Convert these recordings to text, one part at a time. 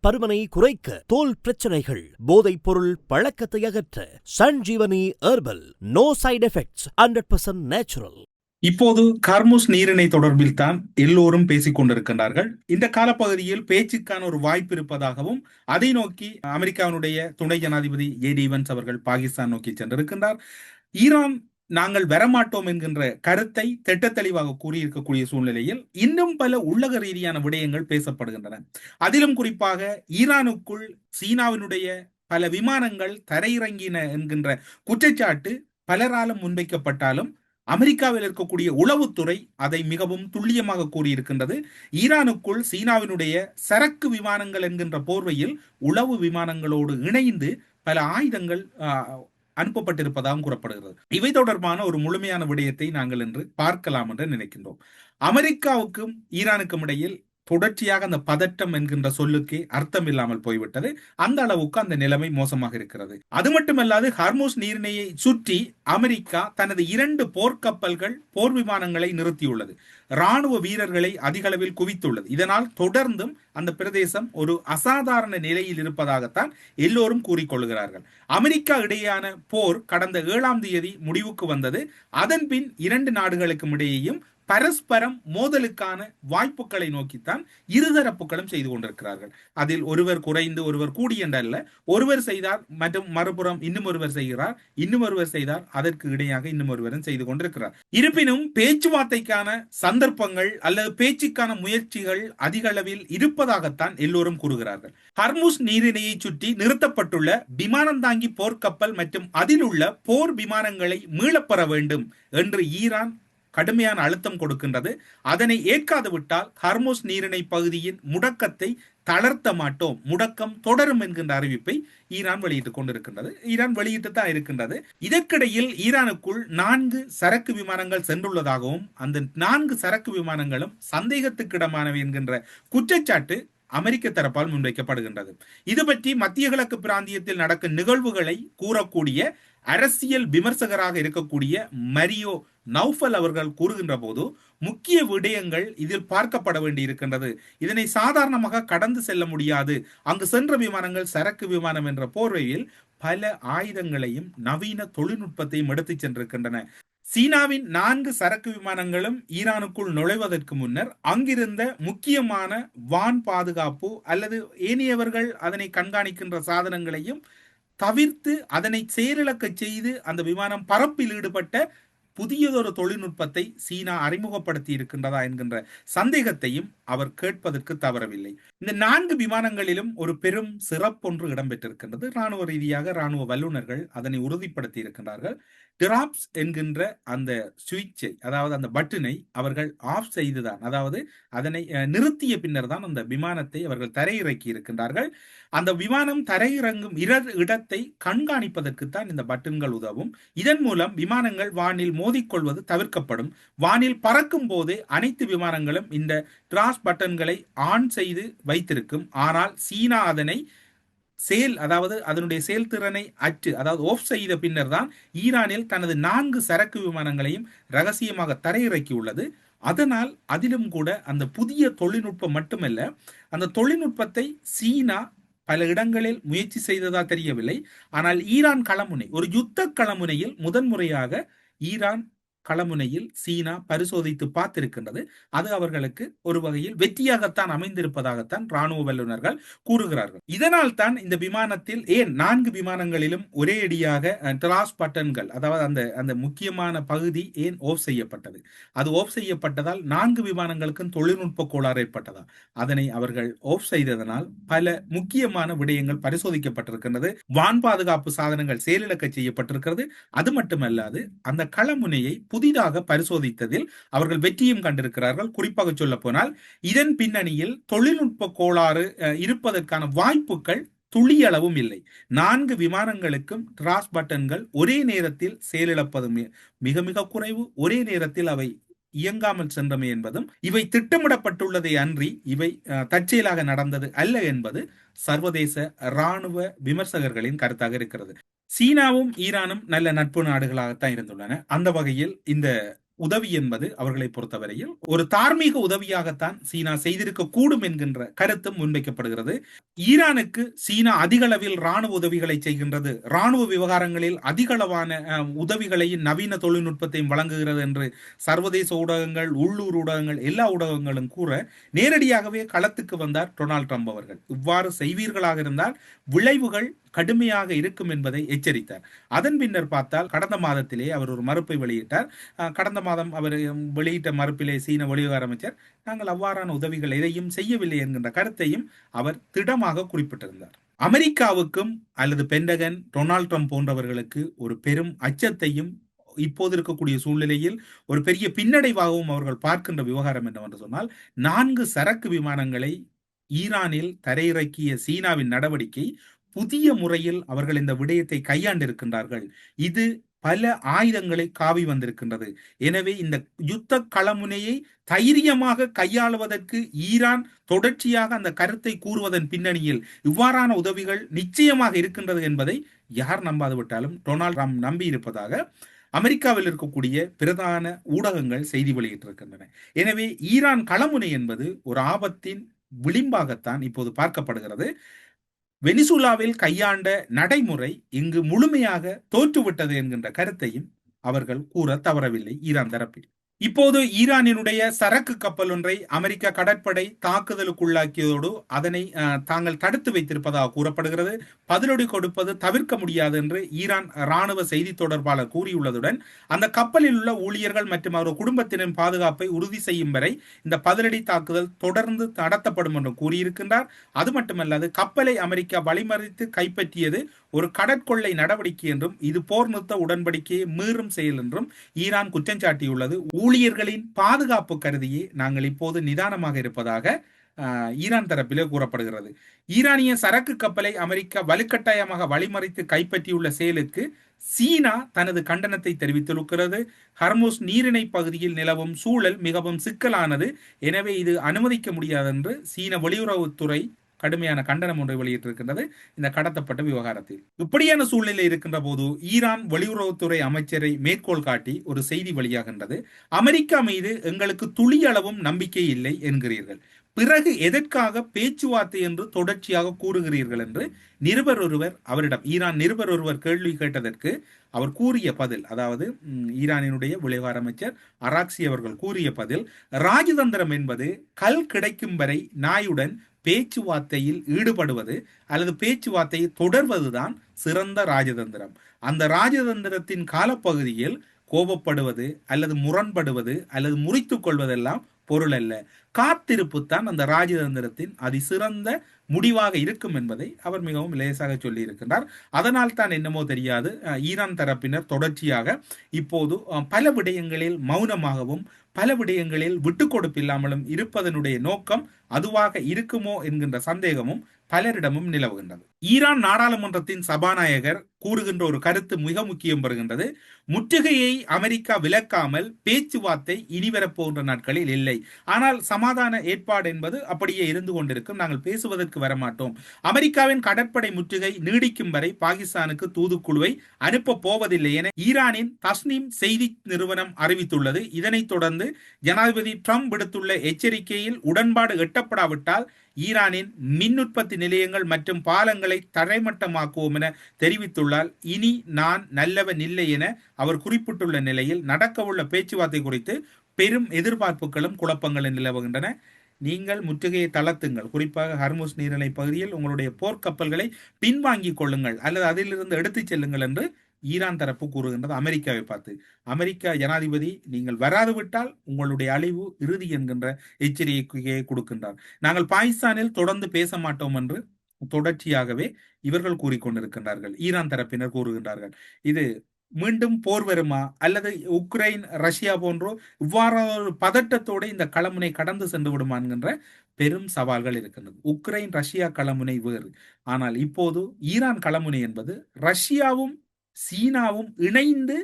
பருமனை குறைக்க, தோல் பிரச்சனைகள், போதைப் பொருள் பழக்கத்தை அகற்ற Sanjeevani herbal. No side effects, 100% natural. இப்போது ஹார்முஸ் நீரிணை தொடர்பில் தான் எல்லோரும் பேசிக் கொண்டிருக்கின்றார்கள். இந்த காலப்பகுதியில் பேச்சுக்கான ஒரு வாய்ப்பு இருப்பதாகவும், அதை நோக்கி அமெரிக்காவினுடைய துணை ஜனாதிபதி ஜே.டி. வான்ஸ் அவர்கள் பாகிஸ்தான் நோக்கி சென்றிருக்கின்றார். ஈரான் நாங்கள் வரமாட்டோம் என்கின்ற கருத்தை திட்டத்தெளிவாக கூறியிருக்கக்கூடிய சூழ்நிலையில் இன்னும் பல உள்ளக ரீதியான விடயங்கள் பேசப்படுகின்றன. அதிலும் குறிப்பாக ஈரானுக்குள் சீனாவினுடைய பல விமானங்கள் தரையிறங்கின என்கின்ற குற்றச்சாட்டு பலராலும் முன்வைக்கப்பட்டாலும் அமெரிக்காவில் இருக்கக்கூடிய உளவுத்துறை அதை மிகவும் துல்லியமாக கூறியிருக்கின்றது. ஈரானுக்குள் சீனாவினுடைய சரக்கு விமானங்கள் என்கின்ற போர்வையில் உளவு விமானங்களோடு இணைந்து பல ஆயுதங்கள் அனுப்பப்பட்டிருப்பதாகவும் கூறப்படுகிறது. இவை தொடர்பான ஒரு முழுமையான விடயத்தை நாங்கள் இன்று பார்க்கலாம் என்று நினைக்கின்றோம். அமெரிக்காவுக்கும் ஈரானுக்கும் இடையில் தொடர்ச்சியாக அந்த பதட்டம் என்கின்ற சொல்லுக்கு அர்த்தம் இல்லாமல் போய்விட்டது. அந்த அளவுக்கு அந்த நிலைமை மோசமாக இருக்கிறது. அது மட்டுமல்லாது ஹார்முஸ் நீரிணையை சுற்றி அமெரிக்கா தனது 2 போர்க்கப்பல்கள், போர் விமானங்களை நிறுத்தியுள்ளது. ராணுவ வீரர்களை அதிக அளவில் குவித்துள்ளது. இதனால் தொடர்ந்தும் அந்த பிரதேசம் ஒரு அசாதாரண நிலையில் இருப்பதாகத்தான் எல்லோரும் கூறிக்கொள்கிறார்கள். அமெரிக்கா இடையேயான போர் கடந்த 7ஆம் தேதி முடிவுக்கு வந்தது. அதன் பின் 2 நாடுகளுக்கும் இடையேயும் பரஸ்பரம் மோதலுக்கான வாய்ப்புகளை நோக்கித்தான் இருதரப்புகளும் செய்து கொண்டிருக்கிறார்கள். அதில் ஒருவர் குறைந்து ஒருவர் கூடி என்றல்ல, ஒருவர் செய்தார் மற்றும் மறுபுறம் இன்னும் ஒருவர் செய்கிறார், இன்னும் ஒருவர் செய்தார், அதற்கு இடையாக இன்னும் ஒருவரும் செய்து கொண்டிருக்கிறார். இருப்பினும் பேச்சுவார்த்தைக்கான சந்தர்ப்பங்கள் அல்லது பேச்சுக்கான முயற்சிகள் அதிக அளவில் இருப்பதாகத்தான் எல்லோரும் கூறுகிறார்கள். ஹார்முஸ் நீரிணையை சுற்றி நிறுத்தப்பட்டுள்ள விமானந்தாங்கி போர்க்கப்பல் மற்றும் அதில் உள்ள போர் விமானங்களை மீளப்பெற வேண்டும் என்று ஈரான் கடுமையான அழுத்தம் கொடுக்கின்றது. அதனை ஏற்காது விட்டால் ஹார்முஸ் நீரிணை பகுதியின் முடக்கத்தை தளர்த்த மாட்டோம், முடக்கம் தொடரும் என்கின்ற அறிவிப்பை ஈரான் வெளியிட்டுக் கொண்டிருக்கின்றது. ஈரான் வெளியிட்டு தான் இருக்கின்றது. இதற்கிடையில் ஈரானுக்குள் 4 சரக்கு விமானங்கள் சென்றுள்ளதாகவும் அந்த 4 சரக்கு விமானங்களும் சந்தேகத்துக்கிடமானவை என்கின்ற குற்றச்சாட்டு அமெரிக்க தரப்பால் முன்வைக்கப்படுகின்றது. இது பற்றி மத்திய கிழக்கு பிராந்தியத்தில் நடக்கும் நிகழ்வுகளை கூறக்கூடிய அரசியல் விமர்சகராக இருக்கக்கூடிய மரியோ நௌஃபல் அவர்கள் கூறுகின்ற போது முக்கிய விடயங்கள் இதில் பார்க்கப்பட வேண்டி இருக்கின்றது. இதனை சாதாரணமாக கடந்து செல்ல முடியாது. அங்கு சென்ற விமானங்கள் சரக்கு விமானம் என்ற போர்வையில் பல ஆயுதங்களையும் நவீன தொழில்நுட்பத்தையும் எடுத்துச் சென்றிருக்கின்றன. சீனாவின் 4 சரக்கு விமானங்களும் ஈரானுக்குள் நுழைவதற்கு முன்னர் அங்கிருந்த முக்கியமான வான் பாதுகாப்பு அல்லது ஏனையவர்கள் அதனை கண்காணிக்கின்ற சாதனங்களையும் தவிர்த்து அதனை செயலிழக்க செய்து அந்த விமானம் பறப்பில் ஈடுபட்ட புதியதொரு தொழில்நுட்பத்தை சீனா அறிமுகப்படுத்தி இருக்கின்றதா என்கின்ற சந்தேகத்தையும் அவர் கேட்பதற்கு தவறவில்லை. இந்த 4 விமானங்களிலும் ஒரு பெரும் சிறப்பொன்று இடம்பெற்றிருக்கின்றது. ராணுவ ரீதியாக ராணுவ வல்லுநர்கள் அதனை உறுதிப்படுத்தி இருக்கின்றார்கள். டிராப்ஸ் என்கின்ற அந்த சுவிட்சை, அதாவது அந்த பட்டனை அவர்கள் ஆஃப் செய்துதான், அதாவது அதனை நிறுத்திய பின்னர் தான் அந்த விமானத்தை அவர்கள் தரையிறக்கி இருக்கின்றார்கள். அந்த விமானம் தரையிறங்கும் இடத்தை கண்காணிப்பதற்குத்தான் இந்த பட்டன்கள் உதவும். இதன் மூலம் விமானங்கள் வானில் மோதிக்கொள்வது தவிர்க்கப்படும். வானில் பறக்கும் போது அனைத்து விமானங்களும் இந்த டிராஸ் பட்டன்களை ஆன் செய்து வைத்திருக்கும். ஆனால் சீனா அதனை அதாவது அதனுடைய செயல்திறனை அதாவது ஆஃப் செய்த பின்னர் தான் ஈரானில் தனது 4 சரக்கு விமானங்களையும் ரகசியமாக தரையிறக்கி உள்ளது. அதனால் அதிலும் கூட அந்த புதிய தொழில்நுட்பம் மட்டுமல்ல, அந்த தொழில்நுட்பத்தை சீனா பல இடங்களில் முயற்சி செய்ததா தெரியவில்லை. ஆனால் ஈரான் களமுனை, ஒரு யுத்த களமுனையில் முதன்முறையாக ஈரான் களமுனையில் சீனா பரிசோதித்து பார்த்திருக்கின்றது. அது அவர்களுக்கு ஒரு வகையில் வெற்றியாகத்தான் அமைந்திருப்பதாகத்தான் ராணுவ வல்லுநர்கள் கூறுகிறார்கள். இதனால் தான் இந்த விமானத்தில் ஏன் 4 விமானங்களிலும் ஒரே அடியாக டிராஸ் பட்டன்கள், அதாவது அந்த முக்கியமான பகுதி ஏன் ஆஃப் செய்யப்பட்டது? அது ஆஃப் செய்யப்பட்டதால் 4 விமானங்களுக்கும் தொழில்நுட்ப கோளாறு ஏற்பட்டதா? அதனை அவர்கள் ஆஃப் செய்ததனால் பல முக்கியமான விடயங்கள் பரிசோதிக்கப்பட்டிருக்கின்றது. வான் பாதுகாப்பு சாதனங்கள் செயலிழக்க செய்யப்பட்டிருக்கிறது. அது மட்டுமல்லாது அந்த களமுனையை புதிதாக பரிசோதித்ததில் அவர்கள் வெற்றியும் கண்டிருக்கிறார்கள். குறிப்பாக சொல்ல போனால் இதன் பின்னணியில் தொழில்நுட்ப கோளாறு இருப்பதற்கான வாய்ப்புகள் துளியளவும் இல்லை. 4 விமானங்களுக்கும் டிராஸ் பட்டன்கள் ஒரே நேரத்தில் செயலிழப்பது மிக மிக குறைவு. ஒரே நேரத்தில் அவை இயங்காமல் சென்றமை என்பதும் இவை திட்டமிடப்பட்டுள்ளதை அன்றி இவை தற்செயலாக நடந்தது அல்ல என்பது சர்வதேச ராணுவ விமர்சகர்களின் கருத்தாக இருக்கிறது. சீனாவும் ஈரானும் நல்ல நட்பு நாடுகளாகத்தான் இருந்துள்ளன. அந்த வகையில் இந்த உதவி என்பது அவர்களை பொறுத்தவரையில் ஒரு தார்மீக உதவியாகத்தான் சீனா செய்திருக்க கூடும் என்கின்ற கருத்தும் முன்வைக்கப்படுகிறது. ஈரானுக்கு சீனா அதிக அளவில் ராணுவ உதவிகளை செய்கின்றது, ராணுவ விவகாரங்களில் அதிகளவான உதவிகளையும் நவீன தொழில்நுட்பத்தையும் வழங்குகிறது என்று சர்வதேச ஊடகங்கள், உள்ளூர் ஊடகங்கள், எல்லா ஊடகங்களும் கூற நேரடியாகவே களத்துக்கு வந்தார் டொனால்ட் ட்ரம்ப் அவர்கள். இவ்வாறு செய்வீர்களாக இருந்தால் விளைவுகள் கடுமையாக இருக்கும் என்பதை எச்சரித்தார். அதன் பின்னர் பார்த்தால் கடந்த மாதத்திலே அவர் ஒரு மறுப்பை வெளியிட்டார். கடந்த மாதம் அவர் வெளியிட்ட மறுப்பிலே சீன வெளிவிவகார அமைச்சர் நாங்கள் அவ்வாறான உதவிகள் எதையும் செய்யவில்லை என்கின்ற கருத்தையும் அவர் திடமாக குறிப்பிட்டிருந்தார். அமெரிக்காவுக்கும் அல்லது பென்டகன் டொனால்ட் ட்ரம்ப் போன்றவர்களுக்கு ஒரு பெரும் அச்சத்தையும் இப்போது இருக்கக்கூடிய சூழ்நிலையில் ஒரு பெரிய பின்னடைவாகவும் அவர்கள் பார்க்கின்ற விவகாரம் என்னவென்று சொன்னால், 4 சரக்கு விமானங்களை ஈரானில் தரையிறக்கிய சீனாவின் நடவடிக்கை புதிய முறையில் அவர்கள் இந்த விடயத்தை கையாண்டிருக்கின்றார்கள். இது பல ஆயுதங்களை காவி வந்திருக்கின்றது. எனவே இந்த யுத்த களமுனையை தைரியமாக கையாளுவதற்கு ஈரான் தொடர்ச்சியாக அந்த கருத்தை கூறுவதன் பின்னணியில் இவ்வாறான உதவிகள் நிச்சயமாக இருக்கின்றது என்பதை யார் நம்பாது விட்டாலும் டொனால்ட் ட்ரம்ப் நம்பி இருப்பதாக அமெரிக்காவில் இருக்கக்கூடிய பிரதான ஊடகங்கள் செய்தி வெளியிட்டிருக்கின்றன. எனவே ஈரான் களமுனை என்பது ஒரு ஆபத்தின் விளிம்பாகத்தான் இப்போது பார்க்கப்படுகிறது. வெனிசுலாவில் கையாண்ட நடைமுறை இங்கு முழுமையாக தோற்றுவிட்டது என்கின்ற கருத்தையும் அவர்கள் கூற தவறவில்லை ஈரான் தரப்பில். இப்போது ஈரானினுடைய சரக்கு கப்பல் ஒன்றை அமெரிக்க கடற்படை தாக்குதலுக்குள்ளாக்கியதோடு அதனை தாங்கள் தடுத்து வைத்திருப்பதாக கூறப்படுகிறது. பதிலடி கொடுப்பது தவிர்க்க முடியாது என்று ஈரான் ராணுவ செய்தி தொடர்பாளர் கூறியுள்ளதுடன் அந்த கப்பலில் உள்ள ஊழியர்கள் மற்றும் அவரது குடும்பத்தினரின் பாதுகாப்பை உறுதி செய்யும் வரை இந்த பதிலடி தாக்குதல் தொடர்ந்து நடத்தப்படும் என்று கூறியிருக்கின்றார். அது மட்டுமல்லாது கப்பலை அமெரிக்கா வழிமறித்து கைப்பற்றியது ஒரு கடற்கொள்ளை நடவடிக்கை என்றும் இது போர் நிறுத்த உடன்படிக்கையை மீறும் செயல் என்றும் ஈரான் குற்றம் சாட்டியுள்ளது. ஊழியர்களின் பாதுகாப்பு கருதியே நாங்கள் இப்போது நிதானமாக இருப்பதாக ஈரான் தரப்பிலே கூறப்படுகிறது. ஈரானிய சரக்கு கப்பலை அமெரிக்கா வலுக்கட்டாயமாக வழிமறித்து கைப்பற்றியுள்ள செயலுக்கு சீனா தனது கண்டனத்தை தெரிவித்திருக்கிறது. ஹர்முஸ் நீரிணை பகுதியில் நிலவும் சூழல் மிகவும் சிக்கலானது, எனவே இது அனுமதிக்க முடியாது என்று சீன வெளியுறவுத்துறை கடுமையான கண்டனம் ஒன்றை வெளியிட்டிருக்கின்றது இந்த கடத்தப்பட்ட விவகாரத்தில். இப்படியான சூழ்நிலை இருக்கின்ற போது ஈரான் வெளியுறவுத்துறை அமைச்சரை மேற்கோள் காட்டி ஒரு செய்தி வெளியாகின்றது. அமெரிக்கா மீது எங்களுக்கு துளியளவும் நம்பிக்கை இல்லை என்கிறீர்கள், பிறகு எதற்காக பேச்சுவார்த்தை என்று தொடர்ச்சியாக கூறுகிறீர்கள் என்று நிருபர் ஒருவர் அவரிடம் ஈரான் நிருபர் ஒருவர் கேள்வி கேட்டதற்கு அவர் கூறிய பதில், அதாவது ஈரானினுடைய வெளிவார அமைச்சர் அராக்சி அவர்கள் கூறிய பதில், ராஜதந்திரம் என்பது கல் கிடைக்கும் வரை நாயுடன் பேச்சுவார்த்தையில் ஈடுபடுவது அல்லது பேச்சுவார்த்தையை தொடர்வதுதான் சிறந்த ராஜதந்திரம். அந்த ராஜதந்திரத்தின் காலப்பகுதியில் கோபப்படுவது அல்லது முரண்படுவது அல்லது முறித்துக் கொள்வதெல்லாம் பொருள் அல்ல. காத்திருப்பு தான் அந்த ராஜதந்திரத்தின் அதிசிறந்த முடிவாக இருக்கும் என்பதை அவர் மிகவும் லேசாக சொல்லி இருக்கின்றார். அதனால் தான் என்னமோ தெரியாது ஈரான் தரப்பினர் தொடர்ச்சியாக இப்போது பல விடயங்களில் மௌனமாகவும் பல விடயங்களில் விட்டு கொடுப்பில்லாமலும் இருப்பதனுடைய நோக்கம் அதுவாக இருக்குமோ என்கின்ற சந்தேகமும் பலரிடமும் நிலவுகின்றது. ஈரான் நாடாளுமன்றத்தின் சபாநாயகர் கூறுகின்ற ஒரு கருத்து மிக முக்கியம் பெறுகின்றது. முற்றுகையை அமெரிக்கா விலக்காமல் பேச்சுவார்த்தை இனிவரப்போகின்ற நாட்களில் இல்லை. ஆனால் சமாதான ஏற்பாடு என்பது அப்படியே இருந்து கொண்டிருக்கும், நாங்கள் பேசுவதற்கு வரமாட்டோம். அமெரிக்காவின் கடற்படை முற்றுகை நீடிக்கும் வரை பாகிஸ்தானுக்கு தூதுக்குழுவை அனுப்ப போவதில்லை என ஈரானின் தஸ்னீம் செய்தி நிறுவனம் அறிவித்துள்ளது. இதனைத் தொடர்ந்து ஜனாதிபதி ட்ரம்ப் விடுத்துள்ள எச்சரிக்கையில் உடன்பாடு எட்டப்படாவிட்டால் ஈரானின் மின் உற்பத்தி நிலையங்கள் மற்றும் பாலங்களை தரைமட்டமாக்குவோம் என தெரிவித்துள்ளார். இனி நான் நல்லவன் இல்லை என அவர் குறிப்பிட்டுள்ள நிலையில் நடக்கவுள்ள பேச்சுவார்த்தை குறித்து பெரும் எதிர்பார்ப்புகளும் குழப்பங்களும் நிலவுகின்றன. நீங்கள் முற்றுகையை தளர்த்துங்கள், குறிப்பாக ஹர்முஸ் நீரிணை பகுதியில் உங்களுடைய போர்க்கப்பல்களை பின்வாங்கிக் கொள்ளுங்கள் அல்லது அதிலிருந்து எடுத்துச் செல்லுங்கள் என்று ஈரான் தரப்பு கூறுகின்றது அமெரிக்காவை பார்த்து. அமெரிக்கா ஜனாதிபதி நீங்கள் வராது விட்டால் உங்களுடைய அழிவு இறுதி என்கின்ற எச்சரிக்கையை கொடுக்கின்றார். நாங்கள் பாகிஸ்தானில் தொடர்ந்து பேச மாட்டோம் என்று தொடர்ச்சியாகவே இவர்கள் கூறிக்கொண்டிருக்கின்றார்கள், ஈரான் தரப்பினர் கூறுகின்றார்கள். இது மீண்டும் போர் வருமா அல்லது உக்ரைன் ரஷ்யா போன்றோ இவ்வாறான ஒரு பதட்டத்தோடு இந்த களமுனை கடந்து சென்று விடுமா என்கின்ற பெரும் சவால்கள் இருக்கின்றது. உக்ரைன் ரஷ்யா களமுனை வேறு, ஆனால் இப்போது ஈரான் களமுனை என்பது ரஷ்யாவும் சீனாவும் இணைந்து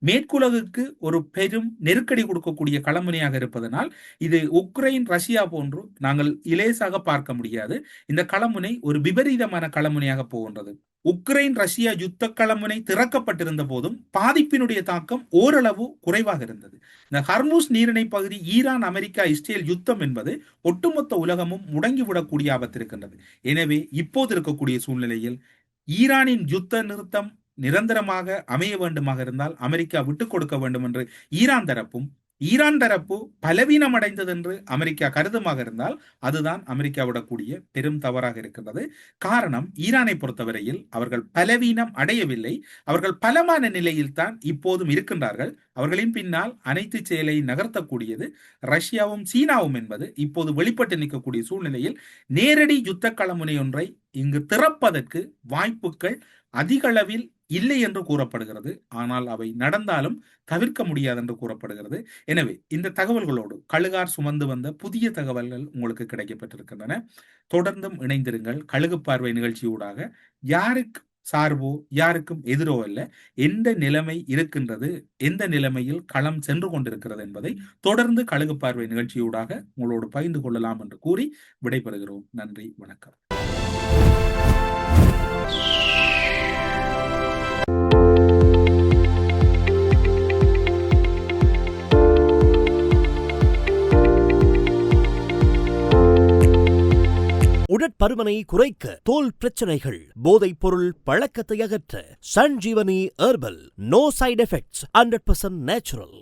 மேற்குலகுக்கு ஒரு பெரும் நெருக்கடி கொடுக்கக்கூடிய களமுனையாக இருப்பதனால் இது உக்ரைன் ரஷ்யா போன்று நாங்கள் இலேசாக பார்க்க முடியாது. இந்த களமுனை ஒரு விபரீதமான களமுனையாக போகின்றது. உக்ரைன் ரஷ்யா யுத்த களமுனை திறக்கப்பட்டிருந்த போதும் பாதிப்பினுடைய தாக்கம் ஓரளவு குறைவாக இருந்தது. இந்த ஹர்முஸ் நீரிணை பகுதி ஈரான் அமெரிக்கா இஸ்ரேல் யுத்தம் என்பது ஒட்டுமொத்த உலகமும் முடங்கிவிடக்கூடிய ஆபத்து இருக்கின்றது. எனவே இப்போது இருக்கக்கூடிய சூழ்நிலையில் ஈரானின் யுத்த நிறுத்தம் நிரந்தரமாக அமைய வேண்டுமாக இருந்தால் அமெரிக்கா விட்டுக் கொடுக்க வேண்டும் என்று ஈரான் தரப்பு பலவீனம் அடைந்தது என்று அமெரிக்கா கருதுமாக இருந்தால் அதுதான் அமெரிக்கா விடக்கூடிய பெரும் தவறாக இருக்கின்றது. காரணம், ஈரானை பொறுத்தவரையில் அவர்கள் பலவீனம் அடையவில்லை, அவர்கள் பலமான நிலையில் தான் இப்போதும் இருக்கின்றார்கள். அவர்களின் பின்னால் அனைத்து செயலை நகர்த்தக்கூடியது ரஷ்யாவும் சீனாவும் என்பது இப்போது வெளிப்பட்டு நிற்கக்கூடிய சூழ்நிலையில் நேரடி யுத்த களமுனை ஒன்றை இங்கு திறப்பதற்கு வாய்ப்புகள் அதிக அளவில் இல்லை என்று கூறப்படுகிறது. ஆனால் அவை நடந்தாலும் தவிர்க்க முடியாது என்று கூறப்படுகிறது. எனவே இந்த தகவல்களோடு கழுகார் சுமந்து வந்த புதிய தகவல்கள் உங்களுக்கு கிடைக்கப்பட்டிருக்கின்றன. தொடர்ந்தும் இணைந்திருங்கள். கழுகு பார்வை நிகழ்ச்சியூடாக யாருக்கு சார்போ யாருக்கும் எதிரோ அல்ல, எந்த நிலைமை இருக்கின்றது, எந்த நிலைமையில் களம் சென்று கொண்டிருக்கிறது என்பதை தொடர்ந்து கழுகு பார்வை நிகழ்ச்சியூடாக உங்களோடு பகிர்ந்து கொள்ளலாம் என்று கூறி விடைபெறுகிறோம். நன்றி, வணக்கம். உடற்பருமனை குறைக்க, தோல் பிரச்சனைகள், போதைப் பொருள் பழக்கத்தை அகற்ற Sanjeevani herbal. No side effects, 100% natural.